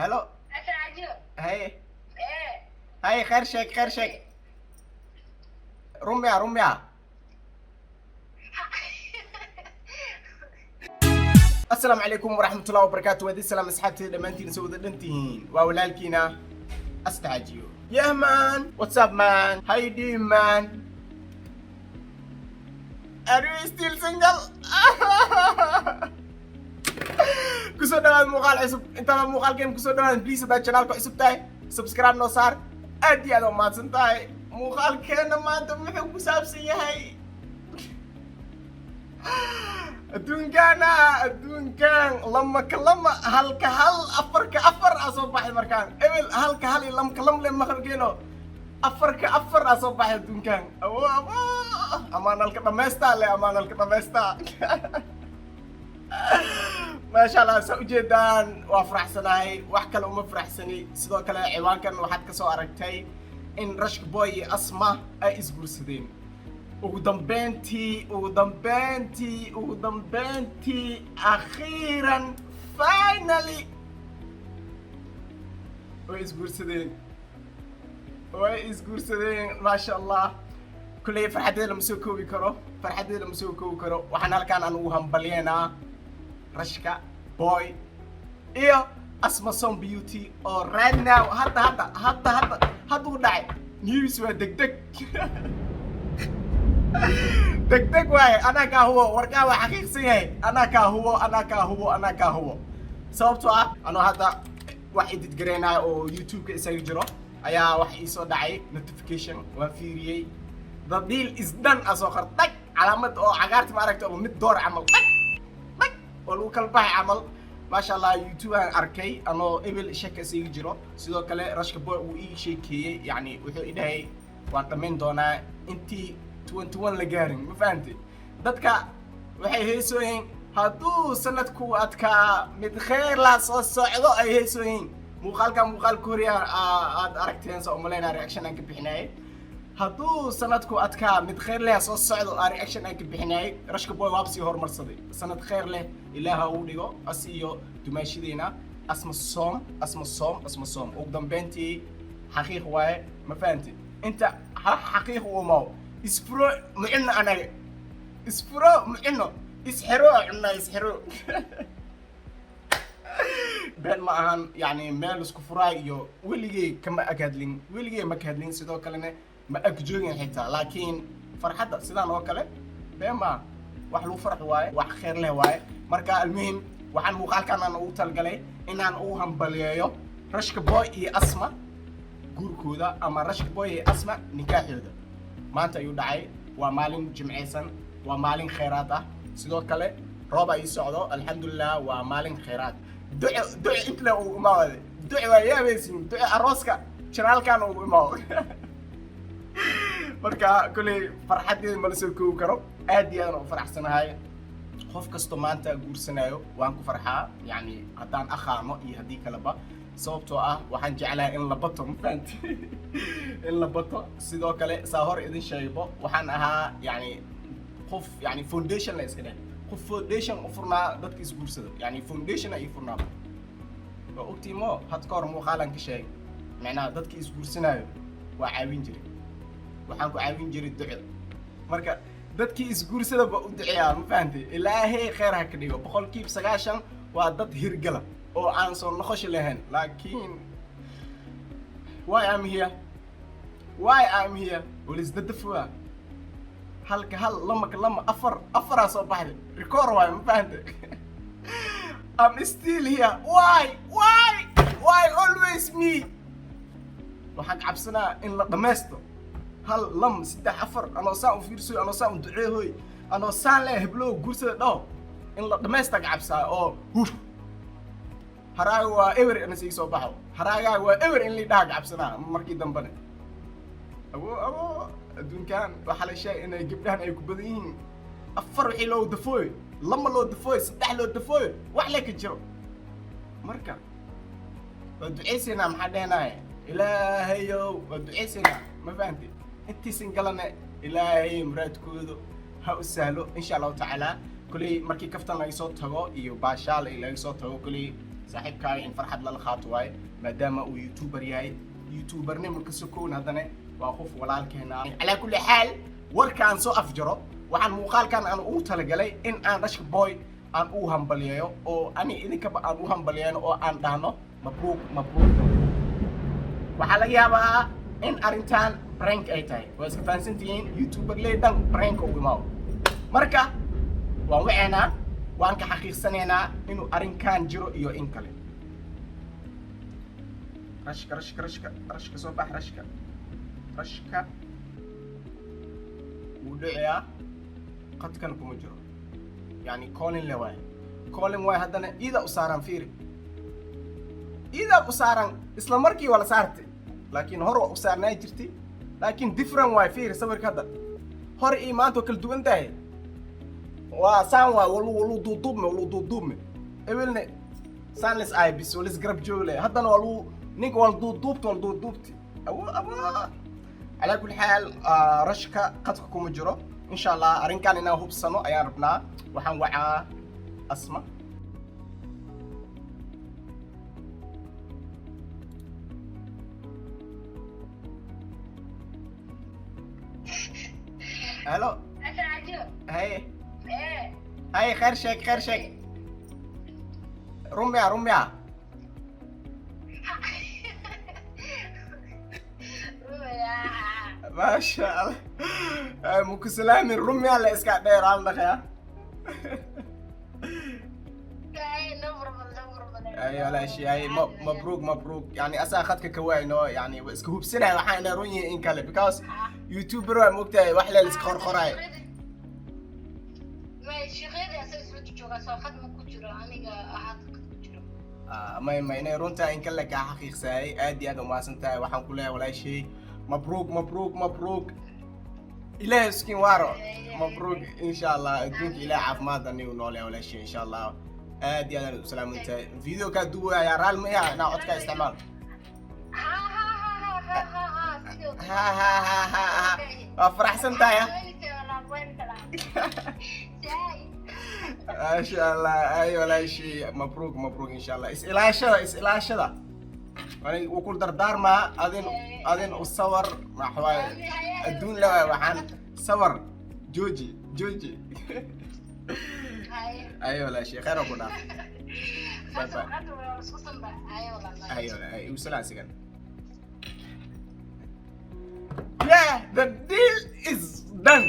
الو. هاي هاي خير شيك خير شيك. رمية رمية. السلام عليكم ورحمة الله وبركاته. ودي السلام أصحابتي لما أنتي نسوي دنتين وولالكينا أستعجيو. Yeah man, what's up man? How you doing man? Are you still single? kusoo dhawaad muuqaal cusub intaada muuqaalkeen kusoo dhawaad please haddaad channelka cusub tahay subscribe noo saar aad iyo aad u mahadsan tahay. muuqaalkeena maanta muxuu ku saabsan yahay adduunkan lama ka lama halka hal afarka afar aa soo baxay markaan ebel halka hal iyo lamka lam le maqalkeeno afarka afar aa soo baxay adduunkan amaanalka dhamaystaa le amaanalka dhamaystaa. ما شاء الله سأجدان وافرحسناي وحكى لهم فرحسني سيدو كلا عوان كان واحد كسو أركتاي إن رشك بوي أسمع أي إسقور سدين ودم بنتي أخيرا finally وإسقور سدين ما شاء الله كل فرحتي لما سوكو بكرو وحنا كان أنوهم بلينا رشكا بوي إيو أسمى سون بيوتي أو right now هذا وداعي نيوز ودك دك واي أنا كهو ورقة حقيقي سيء أنا كهو سببتو أنا هذا واحد يتقرينا أو يوتيوب كيسوي جرو أيا واحد يسوي داعي notification وفيري the deal is done أسوكر تك علامة أو عقارت ما ركتو مد دور عمل تك ولو كلبها عمل ما شاء الله يوتيوب أركي أنا قبل شك سيجي جرو سيدو كله رشك بوي وإي شيء كي يعني وحو إدهي وانتمين دونا انتي 21 لجارين ما فهمتي دتك waxay heesooyin hadduu sanadku adkaa mid khayr la soo socdo ay heesooyin muuqaal kooriya aad aragteen soo umaleynaa reaction aan ka bixinay hadduu sanadku adkaa mid khayr leh soo socdo reaction aan ka bixinay rashka boy waabsi hormarsaday sanad khayr leh ilaaha uu dhigo asiyo dumaashideena asma soom ugu dambeyntii xaqiiq waaye ma fahanti inta xaqiiq uu maaw isfuro mucina anaga isfuro mucino isxiro been ma ahan yani meel isku furaa iyo weligay ma ka hadlin sidoo kalena ما أكجوين حتى لكن فرحتها سيدان أوكله بما وحلو فرح واي وح خير له واي مركا المهم وحن مقال كان أنا أوتل قلي إن أنا أوهم بليايو رشك بوي أسمع جور كودا أما رشك بوي أسمع نكاح هذا ما أنت يدعي ومالين جمعيسن ومالين خيراته سيدو كله ربع يسعده الحمد لله ومالين خيرات دعي أنت له ما هذا دعي ويا بيسين دعي أروسك شنال كانوا ما marka kulay farxadeeda ma la soo koobi karo aad iyo aad u faraxsanahay qof kasto maanta guursanayo waan ku farxaa yani haddaan akhaano iyo haddii kaleba sababtoo ah waxaan jeclahay in la bato ma fahanti in la bato sidoo kale saa hor idin sheego waxaan ahaa yani qof yani foundation la iska dhahay qof foundation u furnaa dadka isguursada yani foundation ay furnaa waa ogtiimo had ka hor muuqaalan ka sheegay macnaha dadka isguursanayo waa caawin jiray waxaan ku caawin jiray duco marka dadkii isguursada ba u duceeyaa ma fahanti ilaahay khayr ha ka dhigo 90% waa dad hirgala oo aan soo noqosh lahayn laakiin why I'm here walis dadafwa halka hal lama afar soo baxday record waay ma fahanti I'm still here why always me waxaan cabsanaa in la dhameysto هل لم سدح أفر أنا سام فيرسو أنا سام دعوه أنا سام له بلو جرسة ده إن لا دمستك عبسة أو هوف هراي وإيور أنا سيسو بحو هراي وإيور إن لي داق عبسنا مركي دمبنا أبو دون كان وحلا شيء إنه يجيب لنا يكبدين أفر حلو دفوي لما لو دفوي سدح لو دفوي وحلك الجو مركا ودعيسنا محدنا إلهيو ودعيسنا ما فهمتي انت سنقلنا إلهي مراد كودو هاو سهلو إن شاء الله تعالى كلي مركي كفتان لا يصوت تغو إيو باشال إلا يصوت تغو كلي saaxiibkaaga in farxad lala qaato waaye maadaama uu youtuber yahay youtuber-nimo ka sokown haddana waa qof walaalkeena calaa kulli xaal warkaan soo afjaro waxaan muuqaalkan aan ugu talagalay in aan Rashka Boy aan u hambaliyeeyo oo ani idinkaba aan u hambaliyeeno oo aan dhahno mabruuk mabruuk waxaa laga yaabaa in arrintan prank ay tahay waa iska fahansantihiin youtuber leedan prank ugu maaw marka waan waceynaa waan ka xaqiiqsanaynaa inuu arrinkan jiro iyo in kale rashka soo bax rashka wuu dhacayaa qadkan kuma jiro يعني كولين لواي كولين واي هذا إذا أسارن فيري إذا أسارن إسلام مركي ولا سارتي لكن هرو أسارن جرتي لكن different واي فيري سوير كذا هر إيمان توكل دوين ده وسان واي ولو دوم إبلنا سانلس أي بس ولس قرب جولة هذا ولو نيك ولو دوبتي أو على كل حال رشكا قدكم مجرو إن شاء الله أرين كان إنه هو بسنو أيام ربنا وحن وعى أسمع هلو هاي خير شيك رمية ما شاء الله ممكن سلامي الرمي على اسكع داير عندك يا ايوه لا شيء هاي مبروك يعني اسا اخذك كواينو يعني بس هو بسنه waxaan runyi in kale because youtuber waa moogtay wax la iska qorqoray ma shaqeeyada asal isla jooga soo khadma ku jiro aniga ahaad ku jiro ما inay runta in kale ka xaqiiqsay aad iyo aad u maasantahay waxaan ku leeyahay walaashay مبروك إلهي سكين وارو مبروك إن شاء الله أدونك إلهي عافمات ذني ونولي ولا شيء إن شاء الله أدي أنا السلام أنت فيديو كدوا يا رال ميا نقعد كاستعمال ها فرح سنتايا ما شاء الله أيوة لا شيء مبروك إن شاء الله اسئلة شذا يعني وكل دردار ما أذن الصور مع حواي الدون لا وحن صور جوجي أيوة لا شيء خير وكنا أيوة وسلام سكن yeah the deal is done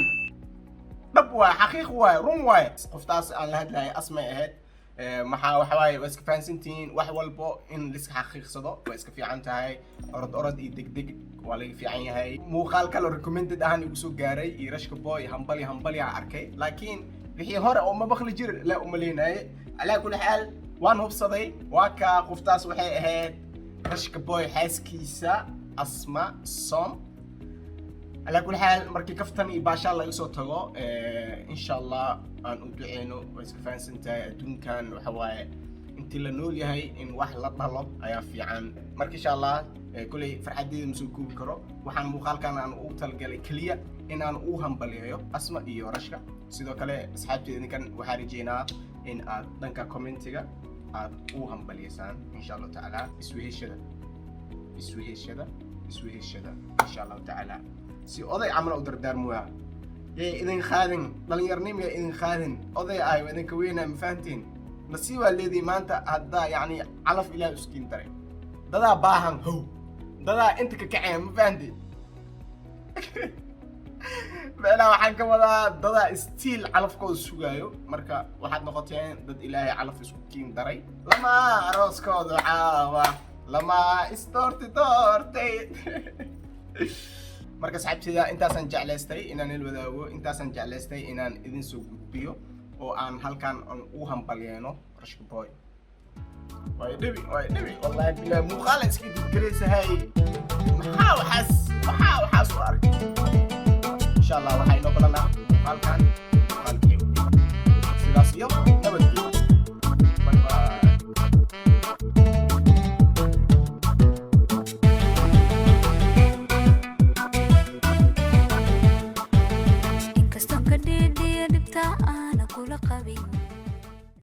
دبوا حقيقة واي روم واي قفتاس على هاد أسماء هاد maxaa waxa waaye waa iska fahansantihiin wax walbo in la iska xaqiiqsado waa iska fiican tahay orod iyo degdeg waa laga fiican yahay muuqaal kale recommended ahaan igu soo gaaray iyo Rashka Boy hambali aan arkay laakiin wixii hore oo ma baqli jir la umaleynay ala kulli xaal waan hubsaday waa ka qoftaas waxay ahayd Rashka Boy xaaskiisa Asma Som على كل حال مركي كفتني باشا الله يسوى تغو إن شاء الله أن أدعينو وإسكفان سنتا دون كان وحواي انت لنولي هاي إن واحد لطلب أيا في عن مركي إن شاء الله كل فرحة دي مسوكو بكرو وحان مقال كان أن أوتل قالي كليا إن أن أوهم بليهيو أسماء إيو رشكا سيدو كالي أصحابتي إن كان وحارجينا إن دنكا كومنتيغا أوهم بليسان إن شاء الله تعالى اسويه شدا إن شاء الله تعالى si oday camal u dardaarmoya yay idin qaadin dhalinyarnimo yay idin qaadin oday ay idinka weynaa ma fahantiin nasiib waa leedii maanta hadda yani calaf ilaahay iskiin daray dadaa baahan how dadaa inta ka kacaya ma fahantiin meelaha waxaan ka wadaa dadaa stiil calafkooda sugaayo marka waxaad noqoteen dad ilaahay calaf isku kiin daray lama arooskooda caawa lama isdoortay marka saxibtida intaasan jeclaystay inaan il wadaago intaasan jeclaystay inaan idin soo gudbiyo oo aan halkan u hambalyeeno Rashka Boy way dhibi wallahi bilaa muuqaal iska dibgalaysahay maxaa waxaas u arkay insha Allah waxay noo balanaa halkan sidaas iyo